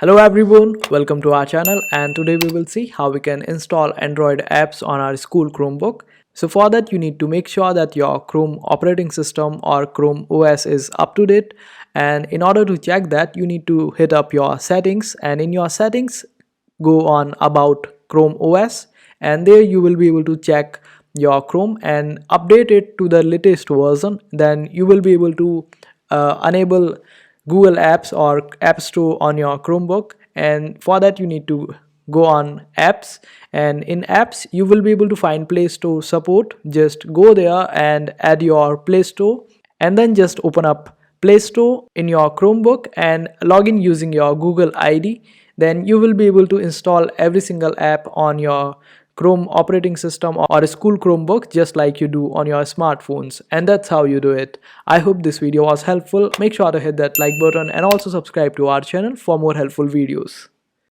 Hello everyone, welcome to our channel, and today we will see how we can install Android apps on our school Chromebook. So for that you need to make sure that your Chrome operating system or Chrome OS is up to date, and in order to check that you need to hit up your settings, and in your settings go on about Chrome OS, and there you will be able to check your Chrome and update it to the latest version. Then you will be able to enable Google Apps or App Store on your Chromebook, and for that you need to go on apps, and in apps you will be able to find Play Store support. Just go there and add your Play Store, and then just open up Play Store in your Chromebook and log in using your Google ID. Then you will be able to install every single app on your Chrome operating system or a school Chromebook, just like you do on your smartphones, and that's how you do it. I hope this video was helpful. Make sure to hit that like button and also subscribe to our channel for more helpful videos.